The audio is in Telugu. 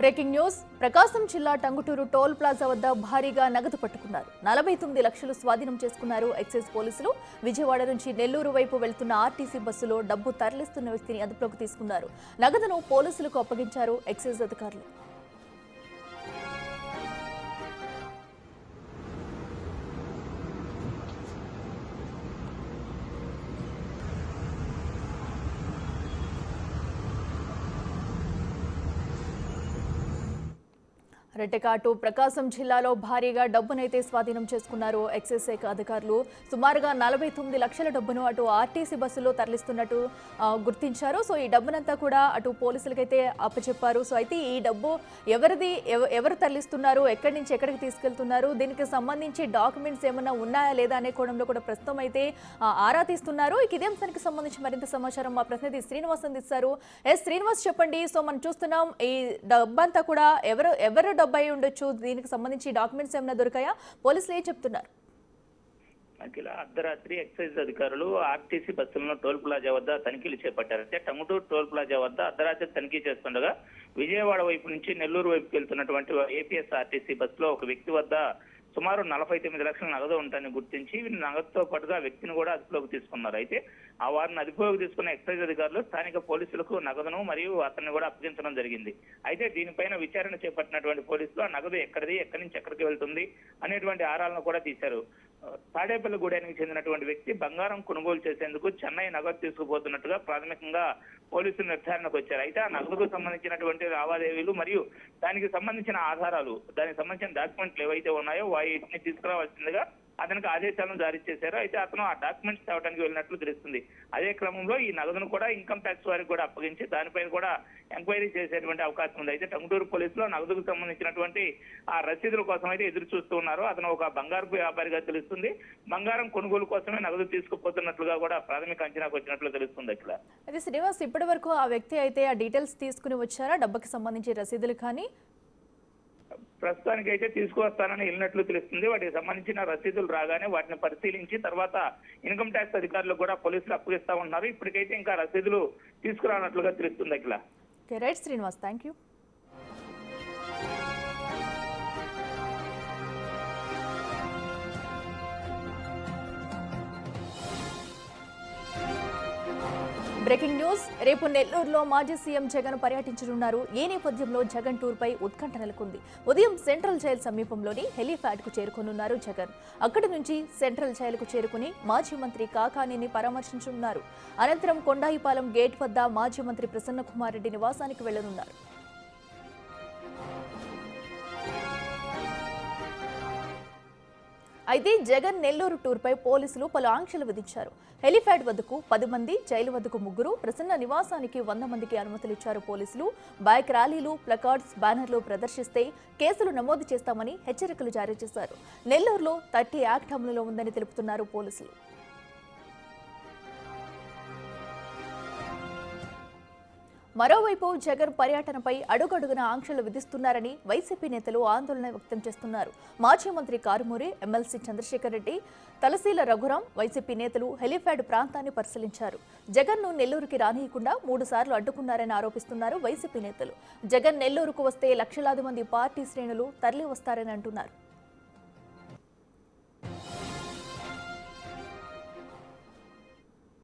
బ్రేకింగ్ న్యూస్ ప్రకాశం జిల్లా టంగుటూరు టోల్ ప్లాజా వద్ద భారీగా నగదు పట్టుకున్నారు. 49 లక్షలు స్వాధీనం చేసుకున్నారు ఎక్సైజ్ పోలీసులు. విజయవాడ నుంచి నెల్లూరు వైపు వెళ్తున్న ఆర్టీసీ బస్సులో డబ్బు తరలిస్తున్న వ్యక్తిని అదుపులోకి తీసుకున్నారు. నగదును పోలీసులకు అప్పగించారు ఎక్సైజ్ అధికారులు. రెట్టెకాటు ప్రకాశం జిల్లాలో భారీగా డబ్బునైతే స్వాధీనం చేసుకున్నారు ఎక్సైజ్ శాఖ అధికారులు. సుమారుగా 49 లక్షల డబ్బును అటు ఆర్టీసీ బస్సులో తరలిస్తున్నట్టు గుర్తించారు. సో ఈ డబ్బునంతా కూడా అటు పోలీసులకైతే అప్పచెప్పారు. సో అయితే ఈ డబ్బు ఎవరు తరలిస్తున్నారు, ఎక్కడి నుంచి ఎక్కడికి తీసుకెళ్తున్నారు, దీనికి సంబంధించి డాక్యుమెంట్స్ ఏమైనా ఉన్నాయా లేదా అనే కోణంలో కూడా ప్రస్తుతం అయితే ఆరా తీస్తున్నారు. ఇదే అంశానికి సంబంధించి మరింత సమాచారం మా ప్రతినిధి శ్రీనివాస్ అందిస్తారు. శ్రీనివాస్ చెప్పండి. సో మనం చూస్తున్నాం ఈ డబ్బంతా కూడా ఎవరు డబ్బు అయి ఉండొచ్చు, దీనికి సంబంధించి డాక్యుమెంట్స్ ఏమైనా దొరికాయా, పోలీసులు ఏం చెప్తున్నారు? అఖిల, అర్ధరాత్రి ఎక్సైజ్ అధికారులు ఆర్టీసీ బస్సులను టోల్ ప్లాజా వద్ద తనిఖీలు చేపట్టారు. అయితే టంగుటూరు టోల్ ప్లాజా వద్ద అర్ధరాత్రి తనిఖీ చేస్తుండగా విజయవాడ వైపు నుంచి నెల్లూరు వైపుకి వెళ్తున్నటువంటి ఏపీఎస్ ఆర్టీసీ బస్సులో ఒక వ్యక్తి వద్ద సుమారు 49 లక్షల నగదు ఉంటాయని గుర్తించి నగదుతో పాటుగా వ్యక్తిని కూడా అదుపులోకి తీసుకున్నారు. అయితే ఆ వారిని అదుపులోకి తీసుకున్న ఎక్సైజ్ అధికారులు స్థానిక పోలీసులకు నగదును మరియు అతన్ని కూడా అప్పగించడం జరిగింది. అయితే దీనిపైన విచారణ చేపట్టినటువంటి పోలీసులు ఆ నగదు ఎక్కడి నుంచి ఎక్కడికి వెళ్తుంది అనేటువంటి ఆరాలను కూడా తీశారు. తాడేపల్లిగూడెనికి చెందినటువంటి వ్యక్తి బంగారం కొనుగోలు చేసేందుకు చెన్నై నగదు తీసుకుపోతున్నట్టుగా ప్రాథమికంగా పోలీసులు నిర్ధారణకు వచ్చారు. అయితే ఆ నగదుకు సంబంధించినటువంటి లావాదేవీలు మరియు దానికి సంబంధించిన ఆధారాలు, దానికి సంబంధించిన డాక్యుమెంట్లు ఏవైతే ఉన్నాయో వాటిని తీసుకురావాల్సిందిగా అతనికి ఆదేశాలను జారీ చేశారు. అయితే అతను ఆ డాక్యుమెంట్స్ తేవడానికి వెళ్ళినట్లు తెలుస్తుంది. అదే క్రమంలో ఈ నగదును కూడా ఇన్కమ్ ట్యాక్స్ వారికి కూడా అప్పగించి దానిపైన కూడా ఎంక్వైరీ చేసేటువంటి అవకాశం ఉంది. అయితే టంగుటూరు పోలీసులు నగదుకు సంబంధించినటువంటి ఆ రసీదుల కోసం అయితే ఎదురు చూస్తూ ఉన్నారు. అతను ఒక బంగారపు వ్యాపారిగా తెలుస్తుంది. బంగారం కొనుగోలు కోసమే నగదు తీసుకుపోతున్నట్లుగా కూడా ప్రాథమిక అంచనాకు వచ్చినట్లు తెలుస్తుంది. అట్లా అయితే శ్రీనివాస్, ఇప్పటి వరకు ఆ వ్యక్తి అయితే ఆ డీటెయిల్స్ తీసుకుని వచ్చారా, డబ్బుకి సంబంధించి రసీదులు కానీ? ప్రస్తుతానికి అయితే తీసుకువస్తానని వెళ్ళినట్లు తెలుస్తుంది. వాటికి సంబంధించిన రసీదులు రాగానే వాటిని పరిశీలించి తర్వాత ఇన్కమ్ ట్యాక్స్ అధికారులు కూడా పోలీసులు అప్పగిస్తా ఉన్నారు. ఇప్పటికైతే ఇంకా రసీదులు తీసుకురానట్లుగా తెలుస్తుంది. Akhila. Right Srinivas, thank you. Breaking news. రేపు నెల్లూరులో మాజీ సీఎం జగన్ పర్యటించనున్నారు. ఈ నేపథ్యంలో జగన్ టూర్పై ఉత్కంఠ నెలకొంది. ఉదయం సెంట్రల్ జైల్ సమీపంలోని హెలీప్యాడ్ కు చేరుకోనున్నారు జగన్. అక్కడి నుంచి సెంట్రల్ జైలుకు చేరుకుని మాజీ మంత్రి కాకానీని పరామర్శించనున్నారు. అనంతరం కొండాయిపాలెం గేట్ వద్ద మాజీ మంత్రి ప్రసన్న కుమార్ రెడ్డి నివాసానికి వెళ్లనున్నారు. అయితే జగన్ నెల్లూరు టూర్పై పోలీసులు పలు ఆంక్షలు విధించారు. హెలీప్యాడ్ వద్దకు 10 మంది, జైలు వద్దకు 3, ప్రసన్న నివాసానికి 100 మందికి అనుమతులు ఇచ్చారు పోలీసులు. బైక్ ర్యాలీలు, ప్లకార్డ్స్, బ్యానర్లు ప్రదర్శిస్తే కేసులు నమోదు చేస్తామని హెచ్చరికలు జారీ చేశారు. నెల్లూరులో 30 యాక్ట్ అమలులో ఉందని తెలుపుతున్నారు పోలీసులు. మరోవైపు జగన్ పర్యటనపై అడుగడుగున ఆంక్షలు విధిస్తున్నారని వైసీపీ నేతలు ఆందోళన వ్యక్తం చేస్తున్నారు. మాజీ మంత్రి కారుమూరి, ఎమ్మెల్సీ చంద్రశేఖర్ రెడ్డి, తలసీల రఘురాం వైసీపీ నేతలు హెలీప్యాడ్ ప్రాంతాన్ని పరిశీలించారు. జగన్ను నెల్లూరుకి రానియకుండా 3 సార్లు అడ్డుకున్నారని ఆరోపిస్తున్నారు వైసీపీ నేతలు. జగన్ నెల్లూరుకు వస్తే లక్షలాది మంది పార్టీ శ్రేణులు తరలి వస్తారని అంటున్నారు.